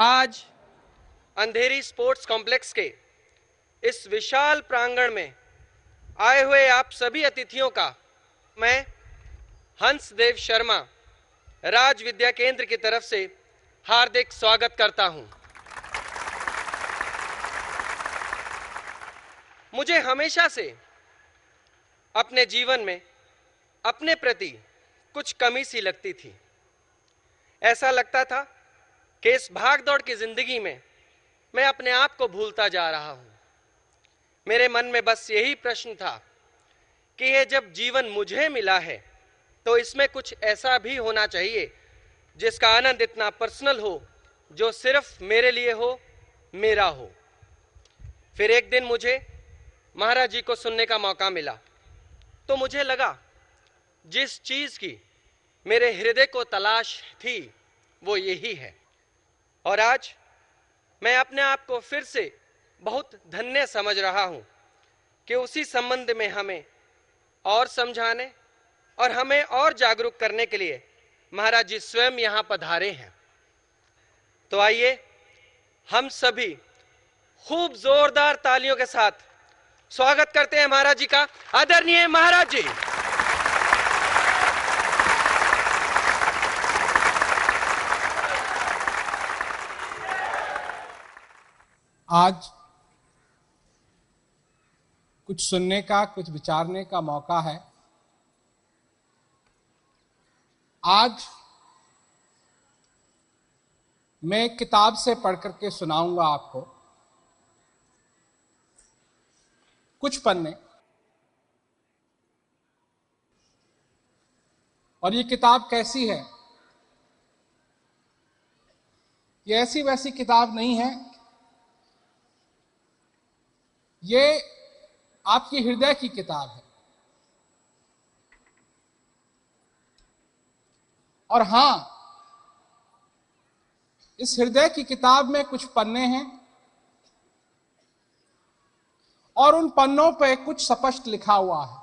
आज अंधेरी sports complex के इस विशाल प्रांगण में आए हुए आप सभी अतिथियों का मैं हंसदेव शर्मा राज विद्या केंद्र की तरफ से हार्दिक स्वागत करता हूं। मुझे हमेशा से अपने जीवन में अपने प्रति कुछ कमी सी लगती थी। ऐसा लगता था कि इस भागदौड़ की जिंदगी में मैं अपने आप को भूलता जा रहा हूं। मेरे मन में बस यही प्रश्न था कि ये जब जीवन मुझे मिला है तो इसमें कुछ ऐसा भी होना चाहिए जिसका आनंद इतना पर्सनल हो, जो सिर्फ मेरे लिए हो, मेरा हो। फिर एक दिन मुझे महाराज जी को सुनने का मौका मिला तो मुझे लगा जिस चीज की मेरे हृदय को तलाश थी वो यही है। और आज मैं अपने आप को फिर से बहुत धन्य समझ रहा हूं कि उसी संबंध में हमें और समझाने और हमें और जागरूक करने के लिए महाराज जी स्वयं यहां पधारे हैं। तो आइए हम सभी खूब जोरदार तालियों के साथ स्वागत करते हैं महाराज जी का। आदरणीय महाराज जी। आज कुछ सुनने का, कुछ विचारने का मौका है। आज मैं किताब से पढ़ करके सुनाऊंगा आपको कुछ पन्ने। और ये किताब कैसी है? ये ऐसी वैसी किताब नहीं है, ये आपकी हृदय की किताब है। और हां, इस हृदय की किताब में कुछ पन्ने हैं और उन पन्नों पे कुछ स्पष्ट लिखा हुआ है।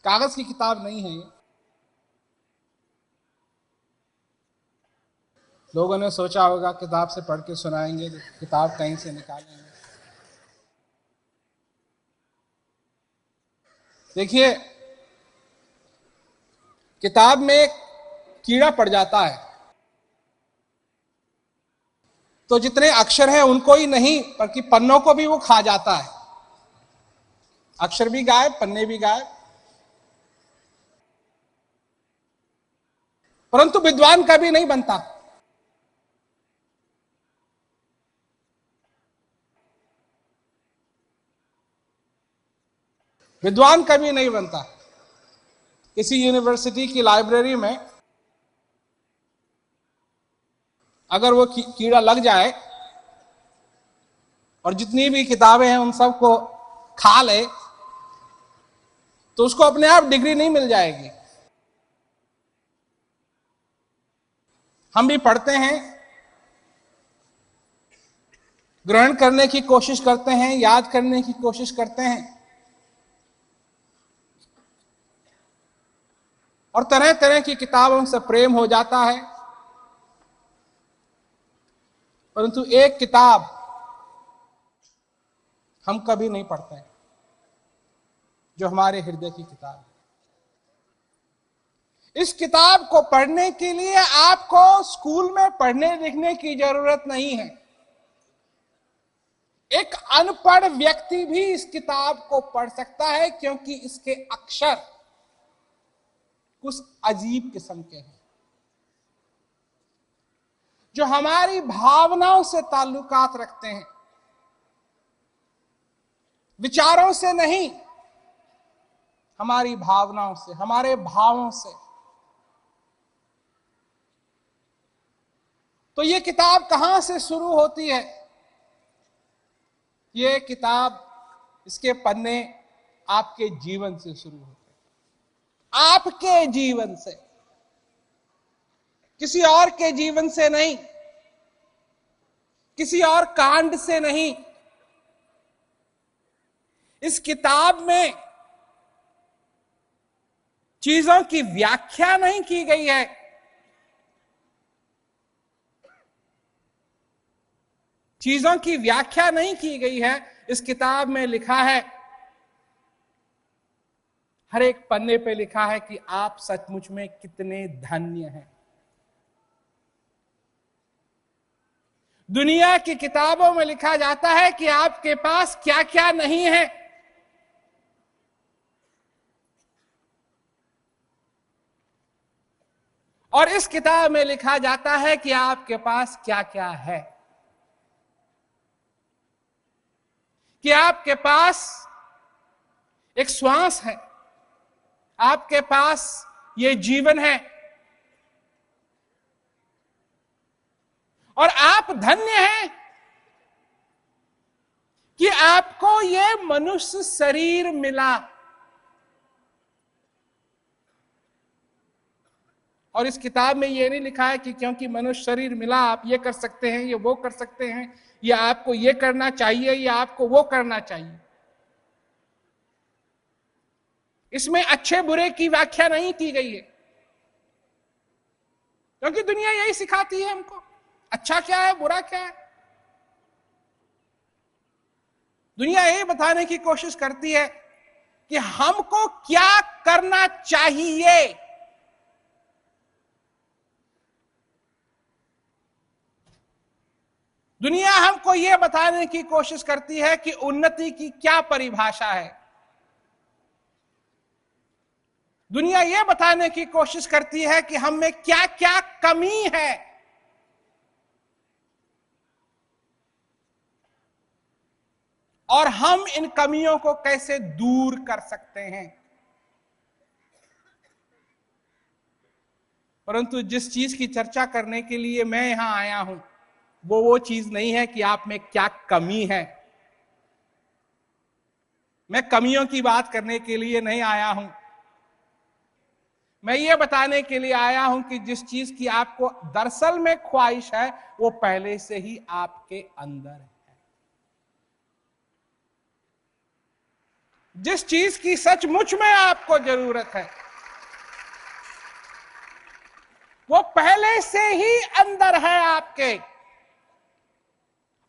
कागज की किताब नहीं है ये। लोगों ने सोचा होगा किताब से पढ़ के सुनाएंगे, किताब कहीं से निकालेंगे। देखिए, किताब में एक कीड़ा पड़ जाता है तो जितने अक्षर हैं उनको ही नहीं बल्कि पन्नों को भी वो खा जाता है। अक्षर भी गायब, पन्ने भी गायब। परंतु विद्वान कभी नहीं बनता। विद्वान कभी नहीं बनता। किसी यूनिवर्सिटी की लाइब्रेरी में अगर वो कीड़ा लग जाए और जितनी भी किताबें हैं उन सबको खा ले तो उसको अपने आप डिग्री नहीं मिल जाएगी। हम भी पढ़ते हैं, ग्रहण करने की कोशिश करते हैं, याद करने की कोशिश करते हैं और तरह तरह की किताबों से प्रेम हो जाता है। परंतु एक किताब हम कभी नहीं पढ़ते, जो हमारे हृदय की किताब है। इस किताब को पढ़ने के लिए आपको स्कूल में पढ़ने लिखने की जरूरत नहीं है। एक अनपढ़ व्यक्ति भी इस किताब को पढ़ सकता है, क्योंकि इसके अक्षर कुछ अजीब किस्म के हैं जो हमारी भावनाओं से ताल्लुकात रखते हैं, विचारों से नहीं, हमारी भावनाओं से, हमारे भावों से। तो ये किताब कहां से शुरू होती है? ये किताब, इसके पन्ने आपके जीवन से शुरू होते हैं। आपके जीवन से, किसी और के जीवन से नहीं, किसी और कांड से नहीं। इस किताब में चीजों की व्याख्या नहीं की गई है, चीजों की व्याख्या नहीं की गई है। इस किताब में लिखा है, हर एक पन्ने पे लिखा है कि आप सचमुच में कितने धन्य हैं। दुनिया की किताबों में लिखा जाता है कि आपके पास क्या क्या नहीं है, और इस किताब में लिखा जाता है कि आपके पास क्या क्या है। कि आपके पास एक श्वास है, आपके पास ये जीवन है, और आप धन्य हैं कि आपको ये मनुष्य शरीर मिला। और इस किताब में ये नहीं लिखा है कि क्योंकि मनुष्य शरीर मिला आप ये कर सकते हैं, ये वो कर सकते हैं, या आपको ये करना चाहिए या आपको वो करना चाहिए। इसमें अच्छे बुरे की व्याख्या नहीं की गई है, क्योंकि दुनिया यही सिखाती है हमको, अच्छा क्या है बुरा क्या है। दुनिया यही बताने की कोशिश करती है कि हमको क्या करना चाहिए। दुनिया हमको यह बताने की कोशिश करती है कि उन्नति की क्या परिभाषा है। दुनिया यह बताने की कोशिश करती है कि हम में क्या क्या कमी है। और हम इन कमियों को कैसे दूर कर सकते हैं। परंतु जिस चीज की चर्चा करने के लिए मैं यहां आया हूं, वो चीज नहीं है कि आप में क्या कमी है। मैं कमियों की बात करने के लिए नहीं आया हूं। मैं ये बताने के लिए आया हूं कि जिस चीज की आपको दरअसल में ख्वाहिश है, वो पहले से ही आपके अंदर है। जिस चीज की सचमुच में आपको जरूरत है, वो पहले से ही अंदर है आपके।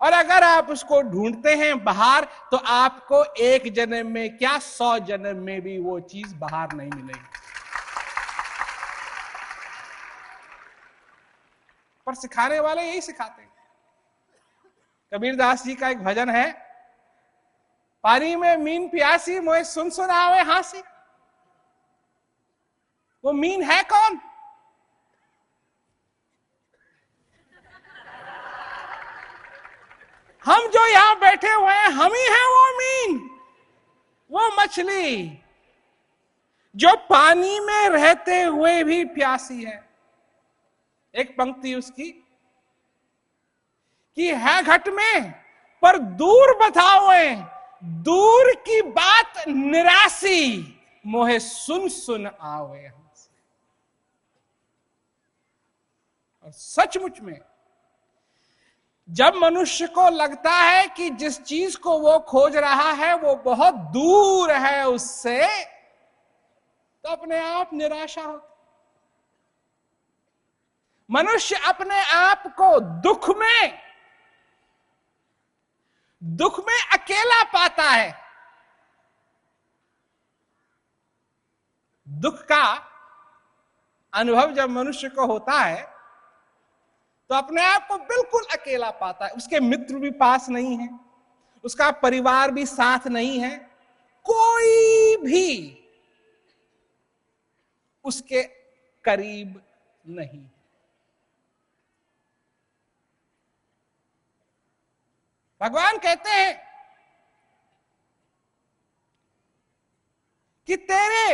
और अगर आप उसको ढूंढते हैं बाहर, तो आपको एक जन्म में क्या 100 जन्म में भी वो चीज बाहर नहीं मिलेगी। पर सिखाने वाले यही सिखाते हैं। कबीरदास जी का एक भजन है, पानी में मीन प्यासी मोए सुन सुन आवे हासी। वो मीन है कौन? हम जो यहां बैठे हुए हैं, हम ही हैं वो मीन, वो मछली जो पानी में रहते हुए भी प्यासी है। एक पंक्ति उसकी कि है घट में पर दूर बताओ, दूर की बात निरासी मोहे सुन सुन आवे। और सचमुच में जब मनुष्य को लगता है कि जिस चीज को वो खोज रहा है वो बहुत दूर है उससे, तो अपने आप निराशा होती। मनुष्य अपने आप को दुख में अकेला पाता है। दुख का अनुभव जब मनुष्य को होता है, तो अपने आप को बिल्कुल अकेला पाता है। उसके मित्र भी पास नहीं है, उसका परिवार भी साथ नहीं है, कोई भी उसके करीब नहीं। भगवान कहते हैं कि तेरे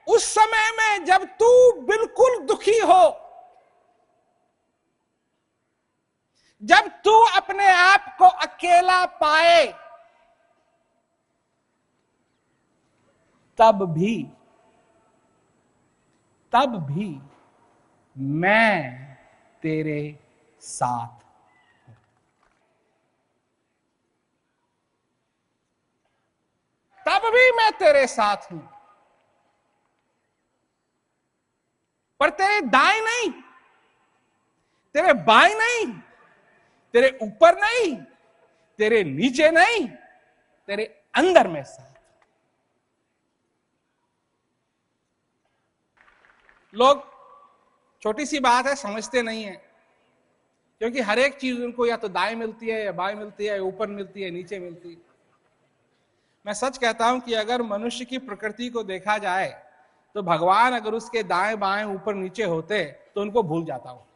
उस समय में जब तू बिल्कुल दुखी हो, जब तू अपने आप को अकेला पाए, तब भी मैं तेरे साथ हूं। तब भी मैं तेरे साथ हूं। पर तेरे दाएं नहीं, तेरे बाएं नहीं, तेरे ऊपर नहीं, तेरे नीचे नहीं, तेरे अंदर में साथ। लोग छोटी सी बात है समझते नहीं है, क्योंकि हर एक चीज उनको या तो दाएं मिलती है, या बाएं मिलती है, या ऊपर मिलती है, नीचे मिलती है। मैं सच कहता हूं कि अगर मनुष्य की प्रकृति को देखा जाए तो भगवान अगर उसके दाएं बाएं ऊपर नीचे होते तो उनको भूल जाता हो।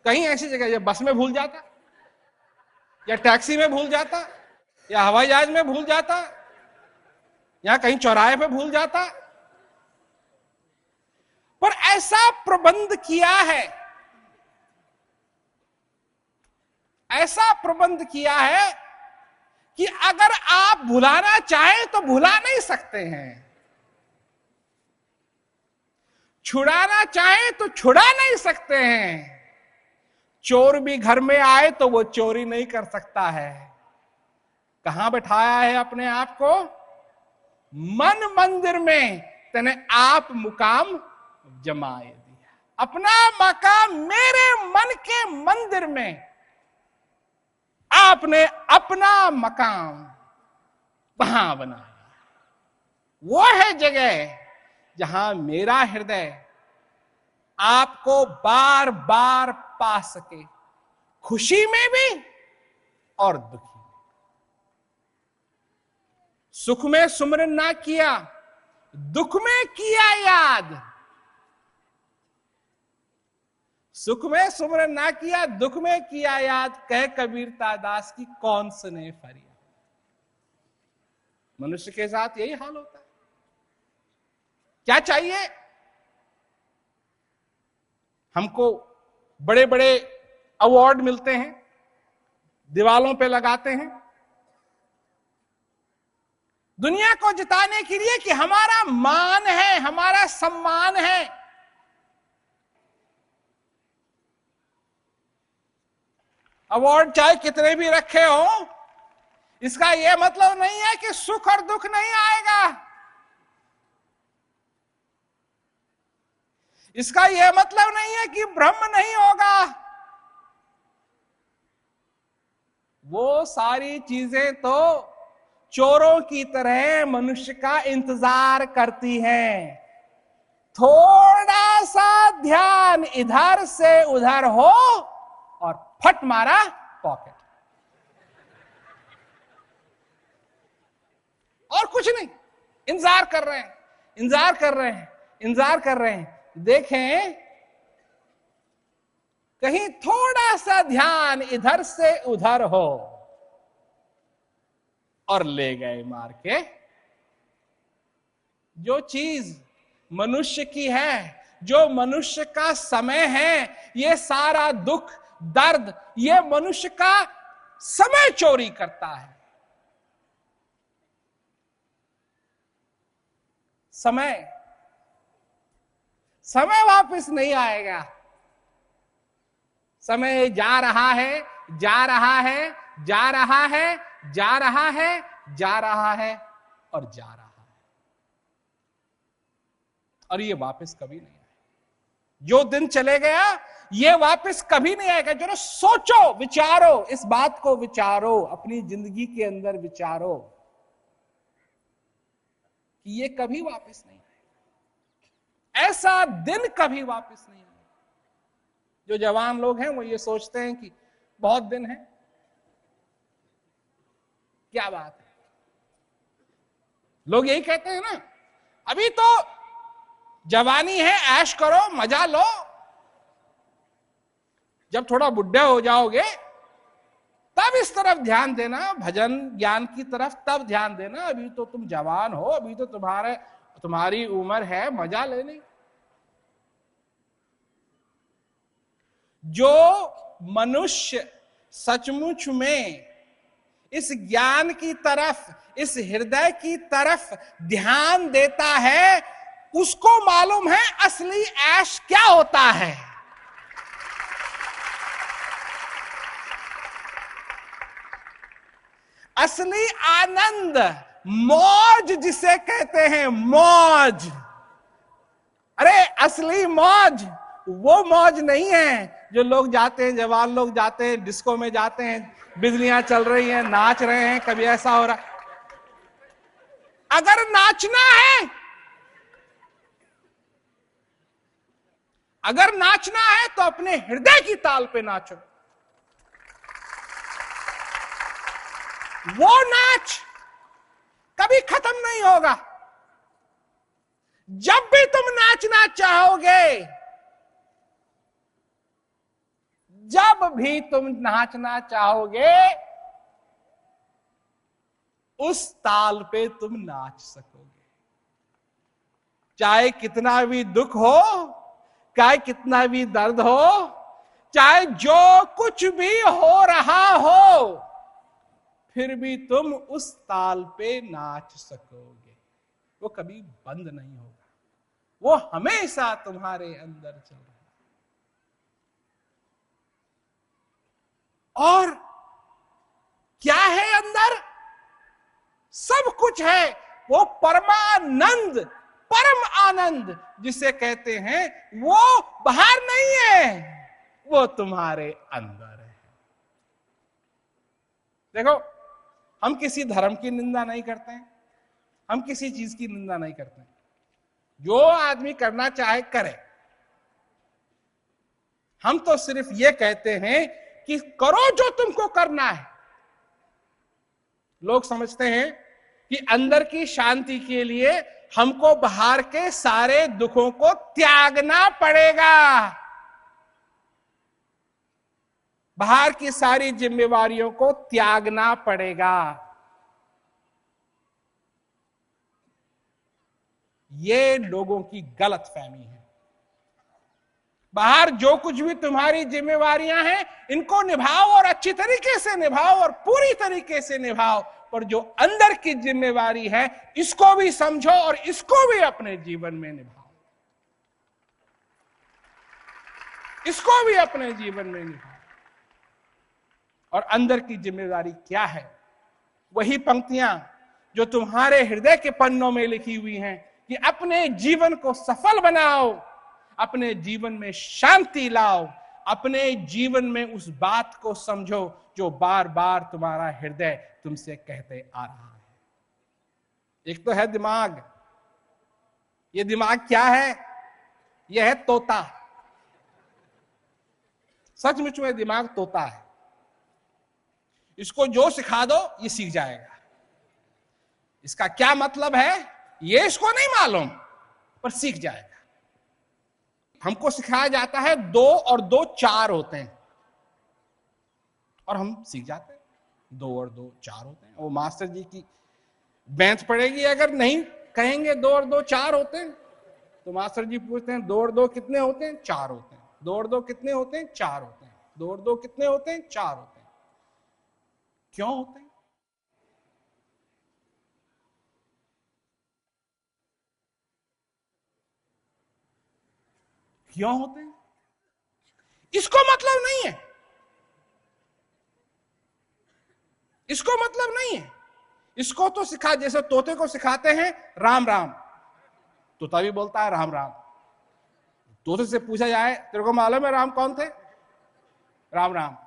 कहीं ऐसी जगह, या बस में भूल जाता, या टैक्सी में भूल जाता, या हवाई जहाज में भूल जाता, या कहीं चौराहे पे भूल जाता। पर ऐसा प्रबंध किया है, ऐसा प्रबंध किया है कि अगर आप भुलाना चाहें तो भुला नहीं सकते हैं, छुड़ाना चाहें तो छुड़ा नहीं सकते हैं। चोर भी घर में आए तो वो चोरी नहीं कर सकता है। कहां बैठाया है अपने आप को? मन मंदिर में तने आप मुकाम जमाए दिया। अपना मकाम मेरे मन के मंदिर में आपने अपना मकाम वहां बनाया। वो है जगह जहां मेरा हृदय आपको बार बार पा सके, खुशी में भी और दुखी में। सुख में सुमरन ना किया, दुख में किया याद। सुख में सुमरन ना किया, दुख में किया याद, कह कबीर दास की कौन सुने फरियाद। मनुष्य के साथ यही हाल होता है। क्या चाहिए हमको? बड़े बड़े अवार्ड मिलते हैं, दीवालों पे लगाते हैं, दुनिया को जिताने के लिए कि हमारा मान है, हमारा सम्मान है। अवार्ड चाहे कितने भी रखे हो, इसका यह मतलब नहीं है कि सुख और दुख नहीं आएगा। इसका यह मतलब नहीं है कि ब्रह्म नहीं होगा। वो सारी चीजें तो चोरों की तरह मनुष्य का इंतजार करती हैं। थोड़ा सा ध्यान इधर से उधर हो और फट मारा पॉकेट, और कुछ नहीं। इंतजार कर रहे हैं, इंतजार कर रहे हैं, इंतजार कर रहे हैं। देखें, कहीं थोड़ा सा ध्यान इधर से उधर हो और ले गए मार के। जो चीज मनुष्य की है, जो मनुष्य का समय है, ये सारा दुख दर्द ये मनुष्य का समय चोरी करता है। समय वापस नहीं आएगा। समय जा रहा है, जा रहा है, जा रहा है, जा रहा है, जा रहा है और जा रहा है, और ये वापस कभी नहीं आएगा। जो दिन चले गया ये वापस कभी नहीं आएगा। जरा सोचो, विचारो, इस बात को विचारो, अपनी जिंदगी के अंदर विचारो कि ये कभी वापस नहीं आएगा। ऐसा दिन कभी वापस नहीं आएगा। जो जवान लोग हैं वो ये सोचते हैं कि बहुत दिन है, क्या बात है। लोग यही कहते हैं ना, अभी तो जवानी है, ऐश करो, मजा लो, जब थोड़ा बुढ़े हो जाओगे तब इस तरफ ध्यान देना, भजन ज्ञान की तरफ तब ध्यान देना। अभी तो तुम जवान हो, अभी तो तुम्हारी उम्र है मजा लेने। जो मनुष्य सचमुच में इस ज्ञान की तरफ, इस हृदय की तरफ ध्यान देता है, उसको मालूम है असली ऐश क्या होता है। असली आनंद, मौज जिसे कहते हैं, मौज। अरे असली मौज वो मौज नहीं है जो लोग जाते हैं, जवान लोग जाते हैं, डिस्को में जाते हैं, बिजलियां चल रही हैं, नाच रहे हैं, कभी ऐसा हो रहा। अगर नाचना है, अगर नाचना है तो अपने हृदय की ताल पे नाचो। वो नाच कभी खत्म नहीं होगा। जब भी तुम नाचना चाहोगे, जब भी तुम नाचना चाहोगे, उस ताल पे तुम नाच सकोगे। चाहे कितना भी दुख हो, चाहे कितना भी दर्द हो, चाहे जो कुछ भी हो रहा हो, फिर भी तुम उस ताल पे नाच सकोगे। वो कभी बंद नहीं होगा, वो हमेशा तुम्हारे अंदर चल रहा है। और क्या है अंदर? सब कुछ है। वो परमानंद, परम आनंद जिसे कहते हैं, वो बाहर नहीं है, वो तुम्हारे अंदर है। देखो, हम किसी धर्म की निंदा नहीं करते हैं, हम किसी चीज की निंदा नहीं करते हैं। जो आदमी करना चाहे करे। हम तो सिर्फ ये कहते हैं कि करो जो तुमको करना है। लोग समझते हैं कि अंदर की शांति के लिए हमको बाहर के सारे दुखों को त्यागना पड़ेगा, बाहर की सारी जिम्मेवारियों को त्यागना पड़ेगा। ये लोगों की गलतफहमी है। बाहर जो कुछ भी तुम्हारी जिम्मेवारियां हैं, इनको निभाओ और अच्छी तरीके से निभाओ और पूरी तरीके से निभाओ, पर जो अंदर की जिम्मेवारी है, इसको भी समझो और इसको भी अपने जीवन में निभाओ, इसको भी अपने जीवन में निभाओ। और अंदर की जिम्मेदारी क्या है? वही पंक्तियां जो तुम्हारे हृदय के पन्नों में लिखी हुई हैं कि अपने जीवन को सफल बनाओ, अपने जीवन में शांति लाओ, अपने जीवन में उस बात को समझो जो बार बार तुम्हारा हृदय तुमसे कहते आ रहा है। एक तो है दिमाग। ये दिमाग क्या है? यह है तोता। सचमुच में दिमाग तोता है। इसको जो सिखा दो ये सीख जाएगा। इसका क्या मतलब है ये इसको नहीं मालूम, पर सीख जाएगा। हमको सिखाया जाता है 2 और 2 4 होते हैं, और हम सीख जाते हैं 2 और 2 4 होते हैं। वो मास्टर जी की बेंच पड़ेगी अगर नहीं कहेंगे 2 और 2 4 होते हैं, तो मास्टर जी पूछते हैं 2 और 2 कितने होते हैं? 4 होते हैं। 2 और 2 कितने होते हैं? 4 होते हैं। 2 और 2 कितने होते हैं? 4 होते हैं। क्यों होते हैं? क्यों होते हैं? इसको मतलब नहीं है, इसको मतलब नहीं है। इसको तो सिखा, जैसे तोते को सिखाते हैं राम राम, तोता भी बोलता है राम राम। तोते से पूछा जाए तेरे को मालूम है राम कौन थे? राम राम।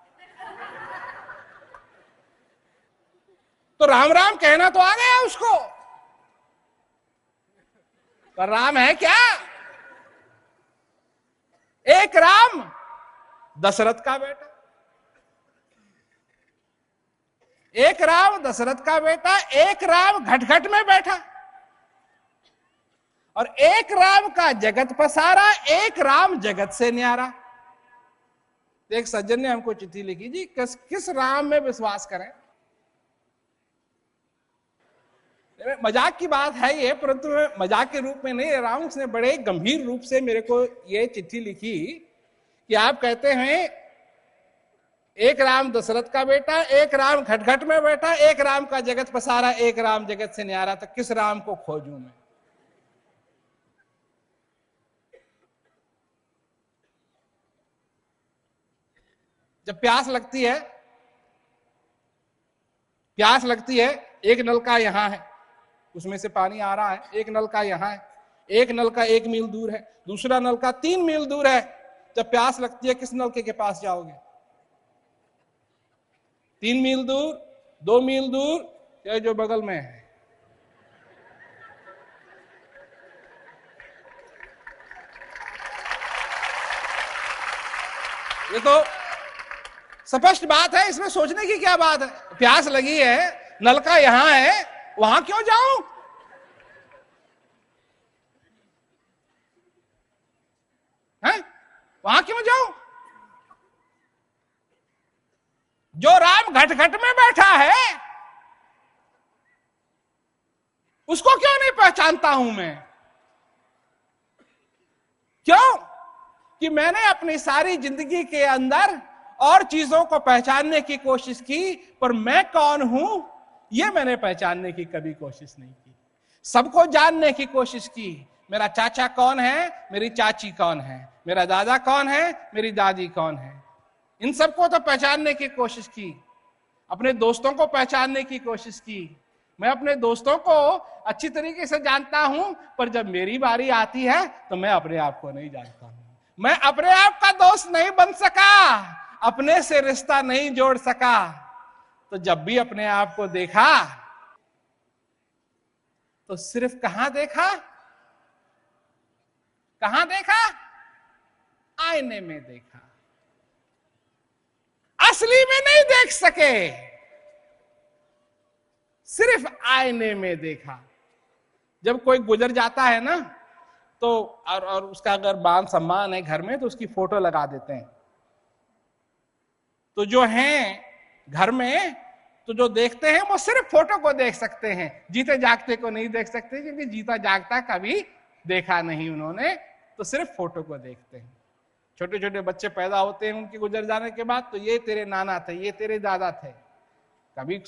तो राम राम कहना तो आ गया उसको, पर राम है क्या? एक राम दशरथ का बेटा, एक राम दशरथ का बेटा, एक राम घटघट में बैठा, और एक राम का जगत पसारा, एक राम जगत से न्यारा। एक सज्जन ने हमको चिट्ठी लिखी, जी किस राम में विश्वास करें? मजाक की बात है ये, परंतु मैं मजाक के रूप में नहीं ले रहा हूं। उसने बड़े गंभीर रूप से मेरे को ये चिट्ठी लिखी कि आप कहते हैं एक राम दशरथ का बेटा, एक राम घटघट में बैठा, एक राम का जगत पसारा, एक राम जगत से न्यारा, तो किस राम को खोजूं मैं? जब प्यास लगती है, प्यास लगती है, एक नलका यहां है, उसमें से पानी आ रहा है, एक नलका यहां है, एक नलका 1 मील दूर है, दूसरा नलका 3 मील दूर है, जब प्यास लगती है किस नलके के पास जाओगे? 3 मील दूर, 2 मील दूर, या जो बगल में है? ये तो स्पष्ट बात है, इसमें सोचने की क्या बात है? प्यास लगी है, नलका यहां है, वहां क्यों जाऊं? हैं? वहां क्यों जाऊं? जो राम घट घट में बैठा है उसको क्यों नहीं पहचानता हूं मैं? क्यों? कि मैंने अपनी सारी जिंदगी के अंदर और चीजों को पहचानने की कोशिश की, पर मैं कौन हूं यह मैंने पहचानने की कभी कोशिश नहीं की। सबको जानने की कोशिश की, मेरा चाचा कौन है, मेरी चाची कौन है, मेरा दादा कौन है, मेरी दादी कौन है, इन सबको तो पहचानने की कोशिश की। अपने दोस्तों को पहचानने की कोशिश की। मैं अपने दोस्तों को अच्छी तरीके से जानता हूं, पर जब मेरी बारी आती है तो मैं अपने आप को नहीं जानता हूं। मैं अपने आप का दोस्त नहीं बन सका, अपने से रिश्ता नहीं जोड़ सका। तो जब भी अपने आप को देखा तो सिर्फ कहां देखा? कहां देखा? आईने में देखा। असली में नहीं देख सके, सिर्फ आईने में देखा। जब कोई गुजर जाता है ना तो और उसका अगर मान सम्मान है घर में तो उसकी फोटो लगा देते हैं। तो जो हैं घर में तो जो देखते हैं वो सिर्फ फोटो को देख सकते हैं, जीते जागते को नहीं देख सकते, क्योंकि जीता जागता कभी देखा नहीं उन्होंने, तो सिर्फ फोटो को देखते हैं। छोटे छोटे बच्चे पैदा होते हैं उनके गुजर जाने के बाद, तो ये तेरे नाना थे, ये तेरे दादा थे, कभी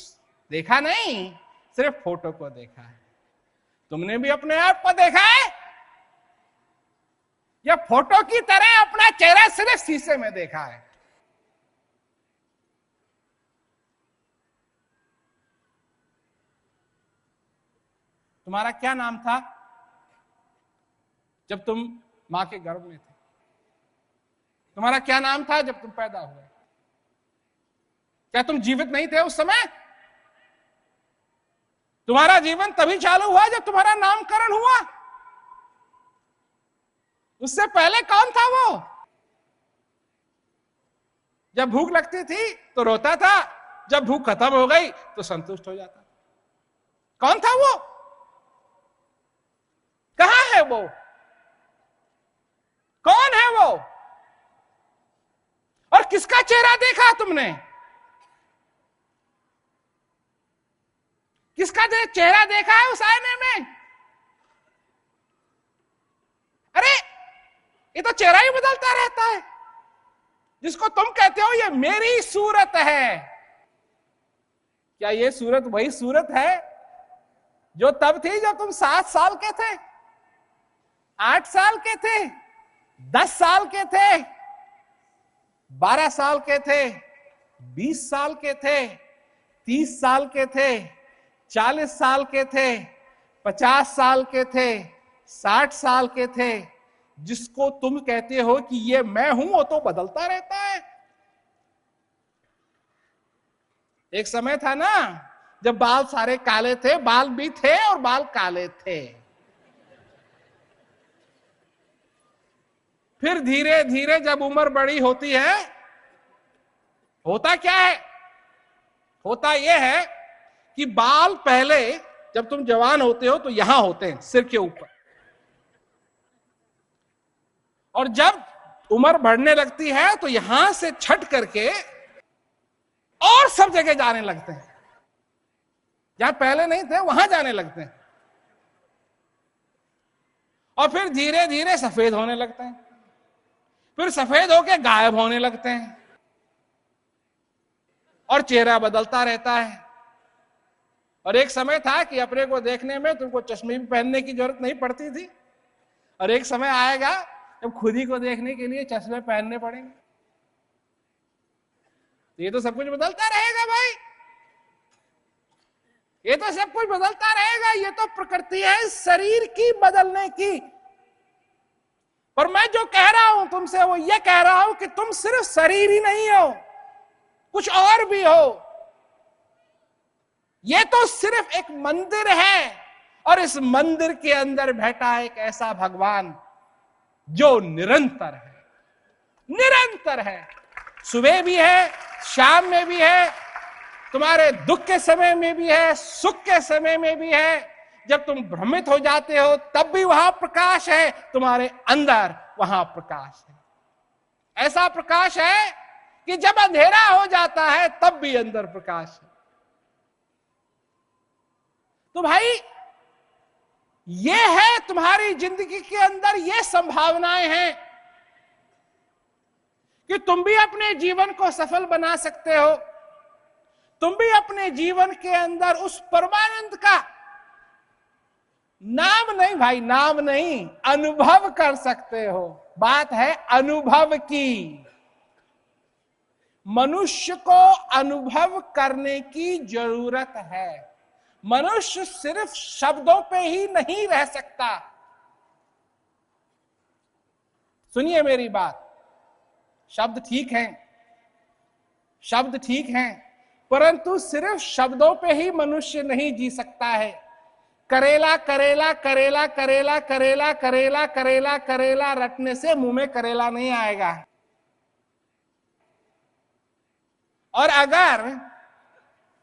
देखा नहीं, सिर्फ फोटो को देखा है। तुमने भी अपने आप को देखा है या फोटो की तरह अपना चेहरा सिर्फ शीशे में देखा है? तुम्हारा क्या नाम था जब तुम मां के गर्भ में थे? तुम्हारा क्या नाम था जब तुम पैदा हुए? क्या तुम जीवित नहीं थे उस समय? तुम्हारा जीवन तभी चालू हुआ जब तुम्हारा नामकरण हुआ। उससे पहले कौन था वो? जब भूख लगती थी तो रोता था, जब भूख खत्म हो गई तो संतुष्ट हो जाता। कौन था वो? कहां है वो? कौन है वो? और किसका चेहरा देखा तुमने? किसका चेहरा देखा है उस आईने में? अरे ये तो चेहरा ही बदलता रहता है। जिसको तुम कहते हो ये मेरी सूरत है, क्या ये सूरत वही सूरत है जो तब थी जब तुम 7 साल के थे, 8 साल के थे, 10 साल के थे, 12 साल के थे, 20 साल के थे, 30 साल के थे, 40 साल के थे, 50 साल के थे, 60 साल के थे? जिसको तुम कहते हो कि ये मैं हूं वो तो बदलता रहता है। एक समय था ना जब बाल सारे काले थे, बाल भी थे और बाल काले थे। फिर धीरे धीरे जब उम्र बड़ी होती है, होता क्या है? होता यह है कि बाल पहले जब तुम जवान होते हो तो यहां होते हैं, सिर के ऊपर, और जब उम्र बढ़ने लगती है तो यहां से छट करके और सब जगह जाने लगते हैं। जहां पहले नहीं थे वहां जाने लगते हैं, और फिर धीरे धीरे सफेद होने लगते हैं, फिर सफेद होके गायब होने लगते हैं, और चेहरा बदलता रहता है। और एक समय था कि अपने को देखने में तुमको चश्मे भी पहनने की जरूरत नहीं पड़ती थी, और एक समय आएगा जब खुद ही को देखने के लिए चश्मे पहनने पड़ेंगे। ये तो सब कुछ बदलता रहेगा भाई, ये तो सब कुछ बदलता रहेगा। ये तो प्रकृति है शरीर की बदलने की। पर मैं जो कह रहा हूं तुमसे वो ये कह रहा हूं कि तुम सिर्फ शरीर ही नहीं हो, कुछ और भी हो। ये तो सिर्फ एक मंदिर है और इस मंदिर के अंदर बैठा एक ऐसा भगवान जो निरंतर है, निरंतर है। सुबह भी है, शाम में भी है, तुम्हारे दुख के समय में भी है, सुख के समय में भी है। जब तुम भ्रमित हो जाते हो तब भी वहां प्रकाश है, तुम्हारे अंदर वहां प्रकाश है। ऐसा प्रकाश है कि जब अंधेरा हो जाता है तब भी अंदर प्रकाश है। तो भाई ये है तुम्हारी जिंदगी के अंदर, ये संभावनाएं हैं कि तुम भी अपने जीवन को सफल बना सकते हो। तुम भी अपने जीवन के अंदर उस परमानंद का नाम नहीं भाई, नाम नहीं, अनुभव कर सकते हो। बात है अनुभव की। मनुष्य को अनुभव करने की जरूरत है। मनुष्य सिर्फ शब्दों पे ही नहीं रह सकता। सुनिए मेरी बात, शब्द ठीक हैं, शब्द ठीक हैं, परंतु सिर्फ शब्दों पे ही मनुष्य नहीं जी सकता है। करेला करेला करेला करेला करेला करेला करेला करेला रटने से मुंह में करेला नहीं आएगा। और अगर,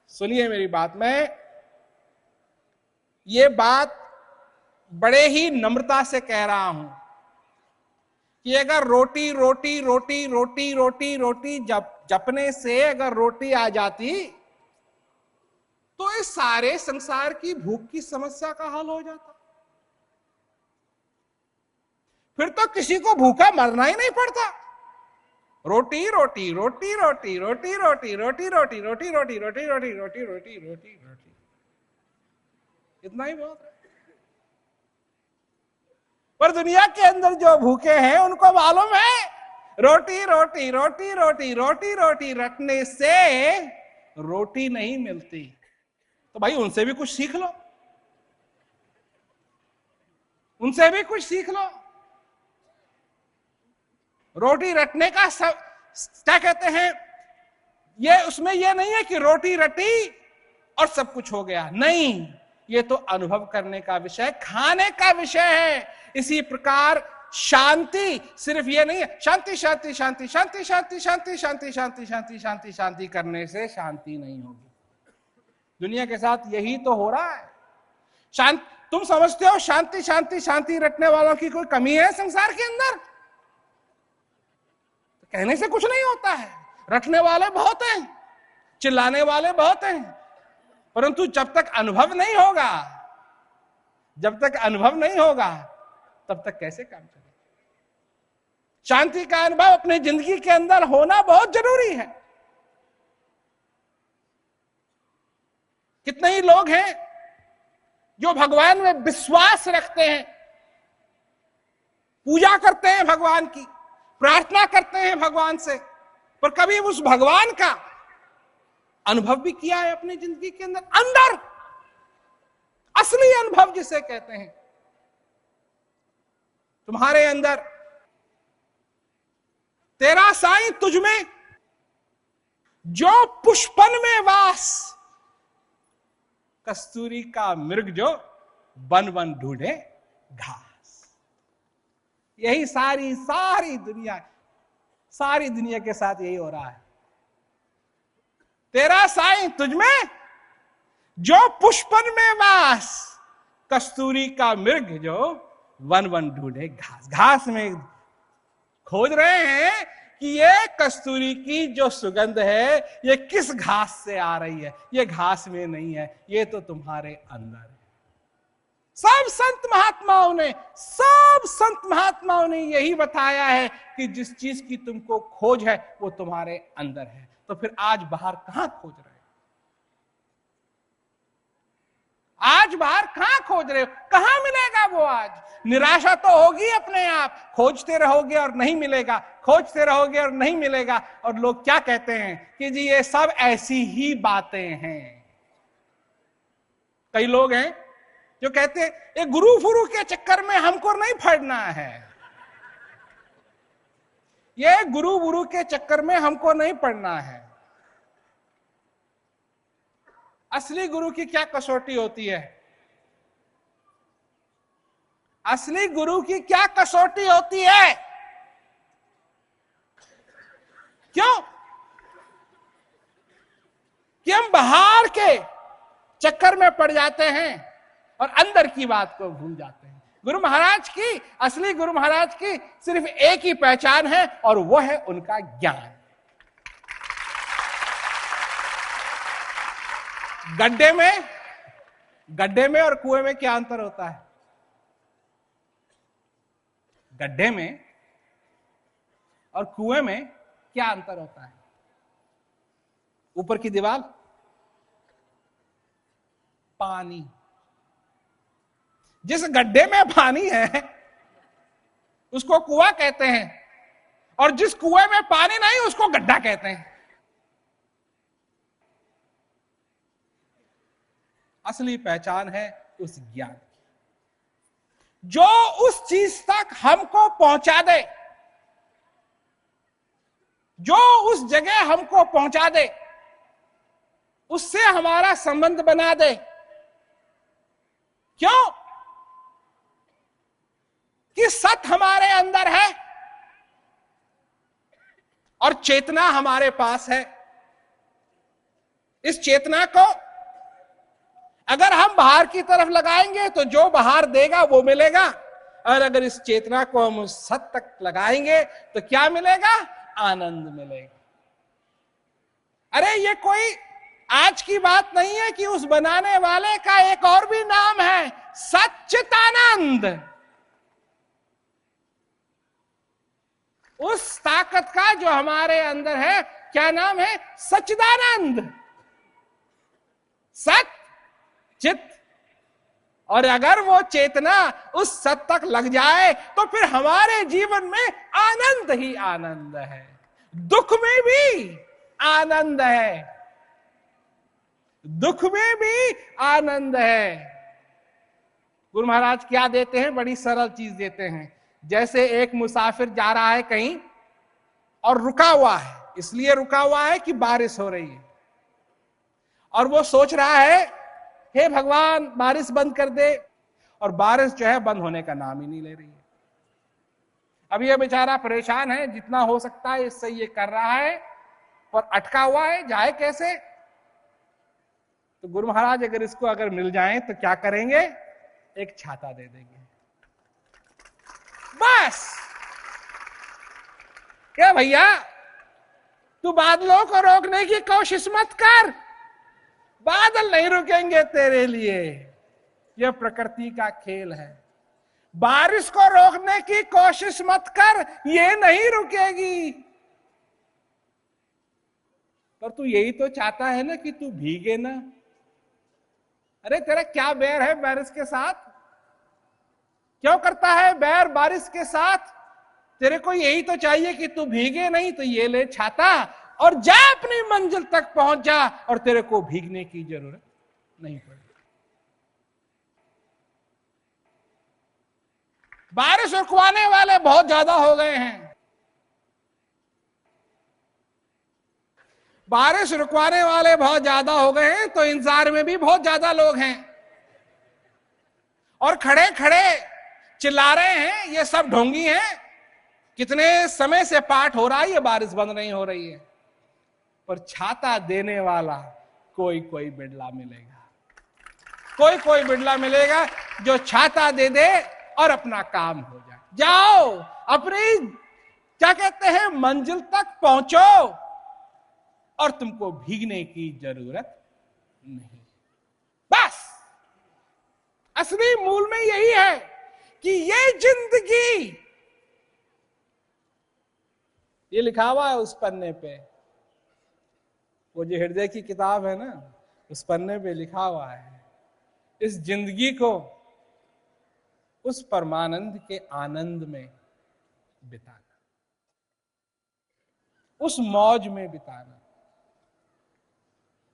सुनिए मेरी बात, मैं ये बात बड़े ही नम्रता से कह रहा हूं कि अगर रोटी रोटी रोटी रोटी रोटी रोटी जपने से अगर रोटी आ जाती तो इस सारे संसार की भूख की समस्या का हल हो जाता। फिर तो किसी को भूखा मरना ही नहीं पड़ता। रोटी रोटी रोटी रोटी रोटी रोटी रोटी रोटी रोटी रोटी रोटी रोटी रोटी रोटी रोटी रोटी, इतना ही बहुत है। पर दुनिया के अंदर जो भूखे हैं उनको मालूम है रोटी रोटी रोटी रोटी रोटी रोटी रटने से रोटी नहीं मिलती। तो भाई उनसे भी कुछ सीख लो, उनसे भी कुछ सीख लो। रोटी रटने का सब क्या कहते हैं, ये उसमें ये नहीं है कि रोटी रटी और सब कुछ हो गया, नहीं, ये तो अनुभव करने का विषय, खाने का विषय है। इसी प्रकार शांति सिर्फ ये नहीं है शांति शांति शांति शांति शांति शांति शांति शांति शांति शांति शांति करने से शांति नहीं होगी। दुनिया के साथ यही तो हो रहा है। शांत, तुम समझते हो शांति शांति शांति रटने वालों की कोई कमी है संसार के अंदर? तो कहने से कुछ नहीं होता है। रटने वाले बहुत हैं, चिल्लाने वाले बहुत हैं, परंतु जब तक अनुभव नहीं होगा, जब तक अनुभव नहीं होगा तब तक कैसे काम चलेगा? शांति का अनुभव अपनी जिंदगी के अंदर होना बहुत जरूरी है। कितने ही लोग हैं जो भगवान में विश्वास रखते हैं, पूजा करते हैं भगवान की, प्रार्थना करते हैं भगवान से, पर कभी उस भगवान का अनुभव भी किया है अपनी जिंदगी के अंदर? अंदर असली अनुभव जिसे कहते हैं, तुम्हारे अंदर तेरा साईं तुझ में जो पुष्पन में वास, कस्तूरी का मृग जो बन बन ढूंढे घास। यही सारी दुनिया के साथ यही हो रहा है। तेरा साईं तुझ में जो पुष्पन में वास, कस्तूरी का मृग जो वन वन ढूंढे घास। घास में खोज रहे हैं कि ये कस्तूरी की जो सुगंध है ये किस घास से आ रही है। ये घास में नहीं है, ये तो तुम्हारे अंदर है। सब संत महात्माओं ने यही बताया है कि जिस चीज की तुमको खोज है वो तुम्हारे अंदर है। तो फिर आज बाहर कहां खोज रहे हो? आज बाहर कहां खोज रहे हो? कहां मिलेगा वो आज? निराशा तो होगी अपने आप, खोजते रहोगे और नहीं मिलेगा, खोजते रहोगे और नहीं मिलेगा। और लोग क्या कहते हैं कि जी ये सब ऐसी ही बातें हैं। कई लोग हैं जो कहते हैं ये गुरु फुरु के चक्कर में हमको नहीं पड़ना है, ये गुरु गुरु के चक्कर में हमको नहीं पड़ना है। असली गुरु की क्या कसौटी होती है? असली गुरु की क्या कसौटी होती है? क्यों कि हम बाहर के चक्कर में पड़ जाते हैं और अंदर की बात को भूल जाते हैं। गुरु महाराज की, असली गुरु महाराज की सिर्फ एक ही पहचान है और वो है उनका ज्ञान। गड्ढे में और कुएं में क्या अंतर होता है? गड्ढे में और कुएं में क्या अंतर होता है? ऊपर की दीवार, पानी। जिस गड्ढे में पानी है उसको कुआं कहते हैं, और जिस कुएं में पानी नहीं उसको गड्ढा कहते हैं। असली पहचान है उस ज्ञान की, जो उस चीज तक हमको पहुंचा दे, जो उस जगह हमको पहुंचा दे, उससे हमारा संबंध बना दे। क्यों? कि सत हमारे अंदर है और चेतना हमारे पास है। इस चेतना को अगर हम बाहर की तरफ लगाएंगे तो जो बाहर देगा वो मिलेगा, और अगर इस चेतना को हम उस सत तक लगाएंगे तो क्या मिलेगा? आनंद मिलेगा। अरे ये कोई आज की बात नहीं है कि उस बनाने वाले का एक और भी नाम है, सच्चिदानंद। उस ताकत का जो हमारे अंदर है, क्या नाम है? सच्चिदानंद। सत चित, और अगर वो चेतना उस सत तक लग जाए तो फिर हमारे जीवन में आनंद ही आनंद है, दुख में भी आनंद है, दुख में भी आनंद है। गुरु महाराज क्या देते हैं? बड़ी सरल चीज देते हैं। जैसे एक मुसाफिर जा रहा है कहीं और रुका हुआ है, इसलिए रुका हुआ है कि बारिश हो रही है, और वो सोच रहा है हे भगवान बारिश बंद कर दे, और बारिश जो है बंद होने का नाम ही नहीं ले रही है। अब ये बेचारा परेशान है, जितना हो सकता है इससे ये कर रहा है, पर अटका हुआ है, जाए कैसे? तो गुरु महाराज अगर मिल जाए तो क्या करेंगे? एक छाता दे देंगे, बस। क्या भैया, तू बादलों को रोकने की कोशिश मत कर, बादल नहीं रुकेंगे तेरे लिए, यह प्रकृति का खेल है। बारिश को रोकने की कोशिश मत कर, ये नहीं रुकेगी। पर तू यही तो चाहता है ना कि तू भीगे ना। अरे तेरा क्या बैर है बारिश के साथ? क्यों करता है बैर बारिश के साथ? तेरे को यही तो चाहिए कि तू भीगे नहीं, तो ये ले छाता और जा अपनी मंजिल तक पहुंच जा, और तेरे को भीगने की जरूरत नहीं पड़ेगी। बारिश रुकवाने वाले बहुत ज्यादा हो गए हैं। बारिश रुकवाने वाले बहुत ज्यादा हो गए हैं, तो इंतजार में भी बहुत ज्यादा लोग हैं, और खड़े खड़े चिल्ला रहे हैं ये सब ढोंगी हैं, कितने समय से पाठ हो रहा है, ये बारिश बंद नहीं हो रही है। पर छाता देने वाला कोई कोई बिड़ला मिलेगा, कोई कोई बिड़ला मिलेगा जो छाता दे दे और अपना काम हो जाए। जाओ अपनी, क्या कहते हैं, मंजिल तक पहुंचो, और तुमको भीगने की जरूरत नहीं। बस असली मूल में यही है कि ये जिंदगी, ये लिखा हुआ है उस पन्ने पे, वो जो हृदय की किताब है ना, उस पन्ने पे लिखा हुआ है, इस जिंदगी को उस परमानंद के आनंद में बिताना, उस मौज में बिताना।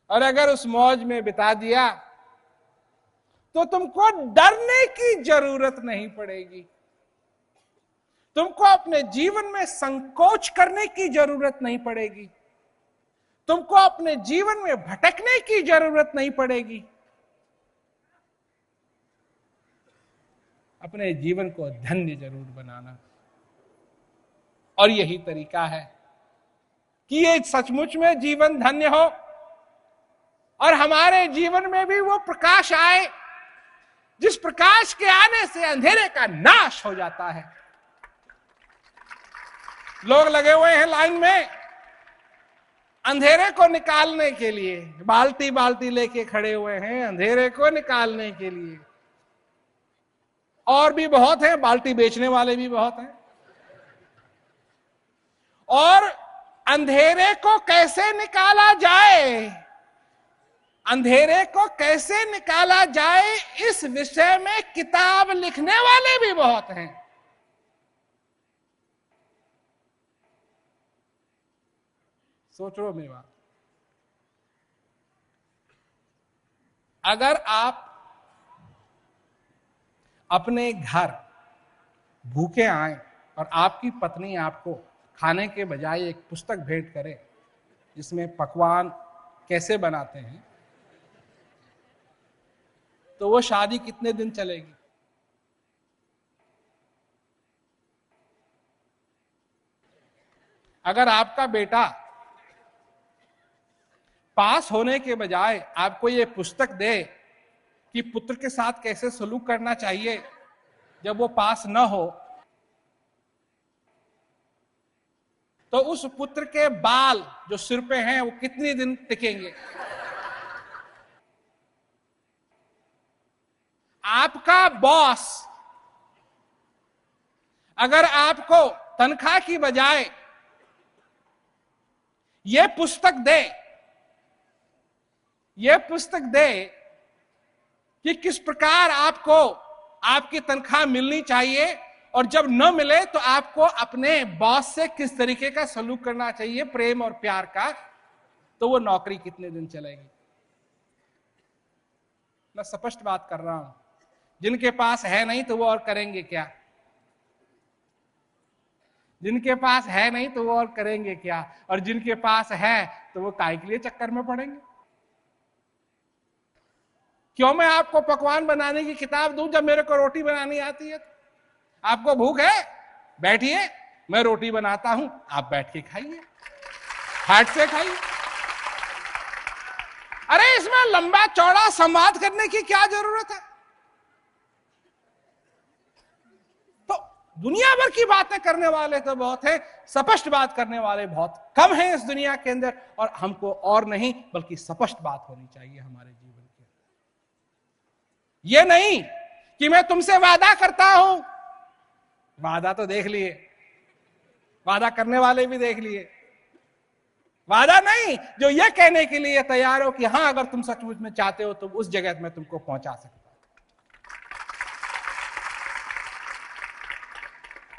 और अगर उस मौज में बिता दिया तो तुमको डरने की जरूरत नहीं पड़ेगी, तुमको अपने जीवन में संकोच करने की जरूरत नहीं पड़ेगी, तुमको अपने जीवन में भटकने की जरूरत नहीं पड़ेगी। अपने जीवन को धन्य जरूर बनाना, और यही तरीका है कि ये सचमुच में जीवन धन्य हो और हमारे जीवन में भी वो प्रकाश आए जिस प्रकाश के आने से अंधेरे का नाश हो जाता है। लोग लगे हुए हैं लाइन में अंधेरे को निकालने के लिए, बाल्टी बाल्टी लेके खड़े हुए हैं अंधेरे को निकालने के लिए। और भी बहुत हैं, बाल्टी बेचने वाले भी बहुत हैं। और अंधेरे को कैसे निकाला जाए, अंधेरे को कैसे निकाला जाए, इस विषय में किताब लिखने वाले भी बहुत हैं। सोचो मेरी बात, अगर आप अपने घर भूखे आए और आपकी पत्नी आपको खाने के बजाय एक पुस्तक भेंट करे जिसमें पकवान कैसे बनाते हैं, तो वो शादी कितने दिन चलेगी? अगर आपका बेटा पास होने के बजाय आपको ये पुस्तक दे कि पुत्र के साथ कैसे सलूक करना चाहिए जब वो पास न हो, तो उस पुत्र के बाल जो सिर पे हैं वो कितने दिन टिकेंगे? आपका बॉस अगर आपको तनख्वाह की बजाय ये पुस्तक दे कि किस प्रकार आपको आपकी तनख्वाह मिलनी चाहिए और जब न मिले तो आपको अपने बॉस से किस तरीके का सलूक करना चाहिए, प्रेम और प्यार का, तो वो नौकरी कितने दिन चलेगी? मैं स्पष्ट बात कर रहा हूं। जिनके पास है नहीं तो वो और करेंगे क्या? जिनके पास है नहीं तो वो और करेंगे क्या? और जिनके पास है तो वो काय के लिए चक्कर में पड़ेंगे? क्यों मैं आपको पकवान बनाने की किताब दूं जब मेरे को रोटी बनानी आती है? आपको भूख है, बैठिए, मैं रोटी बनाता हूं, आप बैठ के खाइए, हाथ से खाइए। अरे इसमें लंबा चौड़ा संवाद करने की क्या जरूरत है? तो दुनिया भर की बातें करने वाले तो बहुत हैं, स्पष्ट बात करने वाले बहुत कम हैं इस दुनिया के अंदर। और हमको और नहीं बल्कि स्पष्ट बात होनी चाहिए हमारे जीवन के अंदर। ये नहीं कि मैं तुमसे वादा करता हूं, वादा तो देख लिए, वादा करने वाले भी देख लिए। वादा नहीं जो ये कहने के लिए तैयार हो कि हां अगर तुम सचमुच में चाहते हो तो उस जगह मैं तुमको पहुंचा सकता हूं।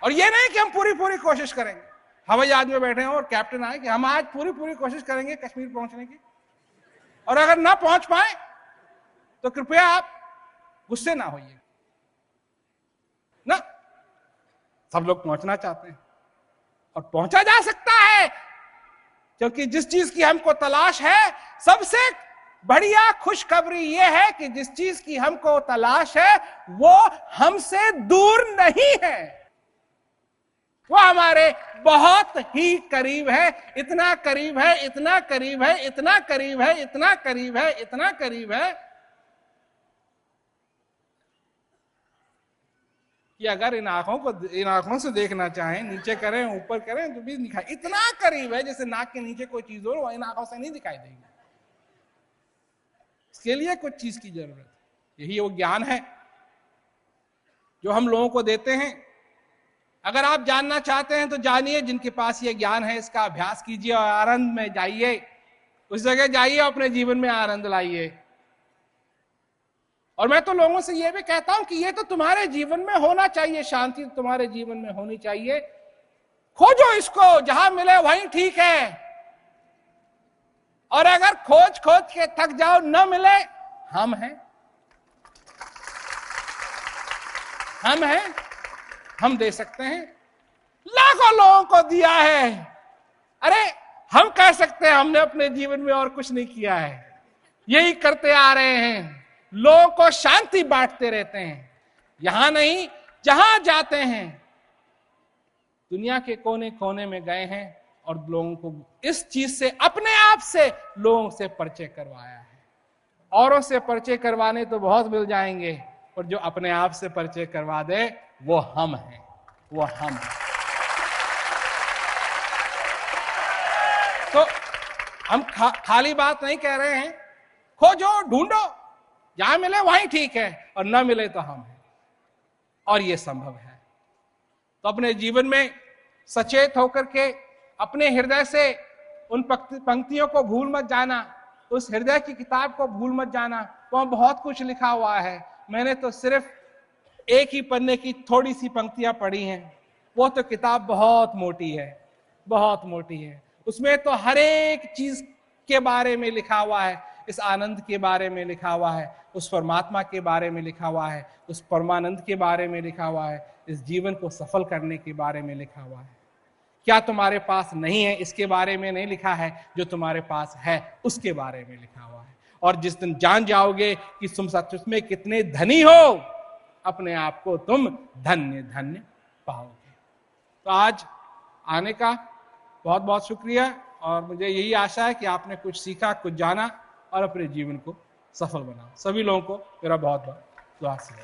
और ये नहीं कि हम पूरी कोशिश करेंगे। हवाई जहाज में बैठे हैं और कैप्टन आए कि हम आज पूरी कोशिश करेंगे कश्मीर पहुंचने की, और अगर ना पहुंच पाए तो कृपया आप गुस्से ना होइए ना। सब लोग पहुंचना चाहते हैं और पहुंचा जा सकता है, क्योंकि जिस चीज की हमको तलाश है, सबसे बढ़िया खुशखबरी यह है कि जिस चीज की हमको तलाश है वो हमसे दूर नहीं है, वो हमारे बहुत ही करीब है। इतना करीब है, इतना करीब है, इतना करीब है, इतना करीब है, इतना करीब है कि अगर इन आंखों से देखना चाहें, नीचे करें ऊपर करें तो भी दिखाई, इतना करीब है जैसे नाक के नीचे कोई चीज हो वो इन आंखों से नहीं दिखाई देगी। इसके लिए कुछ चीज की जरूरत है। यही वो ज्ञान है जो हम लोगों को देते हैं। अगर आप जानना चाहते हैं तो जानिए, जिनके पास ये ज्ञान है इसका अभ्यास कीजिए और आनंद में जाइए, उस जगह जाइए, अपने जीवन में आनंद लाइए। और मैं तो लोगों से यह भी कहता हूं कि ये तो तुम्हारे जीवन में होना चाहिए, शांति तुम्हारे जीवन में होनी चाहिए। खोजो इसको, जहां मिले वहीं ठीक है। और अगर खोज के थक जाओ, न मिले, हम हैं, हम दे सकते हैं। लाखों लोगों को दिया है। अरे हम कह सकते हैं हमने अपने जीवन में और कुछ नहीं किया है, यही करते आ रहे हैं, लोगों को शांति बांटते रहते हैं। यहां नहीं, जहां जाते हैं दुनिया के कोने कोने में गए हैं और लोगों को इस चीज से, अपने आप से लोगों से परिचय करवाया है। औरों से परिचय करवाने तो बहुत मिल जाएंगे, और जो अपने आप से परिचय करवा दे वो हम हैं, वो हम हैं। तो हम खाली बात नहीं कह रहे हैं, खोजो, ढूंढो, जहां मिले वहीं ठीक है, और ना मिले तो हम हैं, और ये संभव है। तो अपने जीवन में सचेत होकर के अपने हृदय से उन पंक्तियों को भूल मत जाना, उस हृदय की किताब को भूल मत जाना, वहां बहुत कुछ लिखा हुआ है। मैंने तो सिर्फ एक ही पन्ने की थोड़ी सी पंक्तियां पढ़ी हैं, वो तो किताब बहुत मोटी है, बहुत मोटी है। उसमें तो हर एक चीज के बारे में लिखा हुआ है, इस आनंद के बारे में लिखा हुआ है, उस परमात्मा के बारे में लिखा हुआ है, उस परमानंद के बारे में लिखा हुआ है, इस जीवन को सफल करने के बारे में लिखा हुआ है। क्या तुम्हारे पास नहीं है इसके बारे में नहीं लिखा है, जो तुम्हारे पास है उसके बारे में लिखा हुआ है। और जिस दिन जान जाओगे कि तुम सच में कितने धनी हो, अपने आप को तुम धन्य धन्य पाओगे। तो आज आने का बहुत बहुत शुक्रिया, और मुझे यही आशा है कि आपने कुछ सीखा, कुछ जाना, और अपने जीवन को सफल बनाओ। सभी लोगों को मेरा बहुत बहुत दुआ से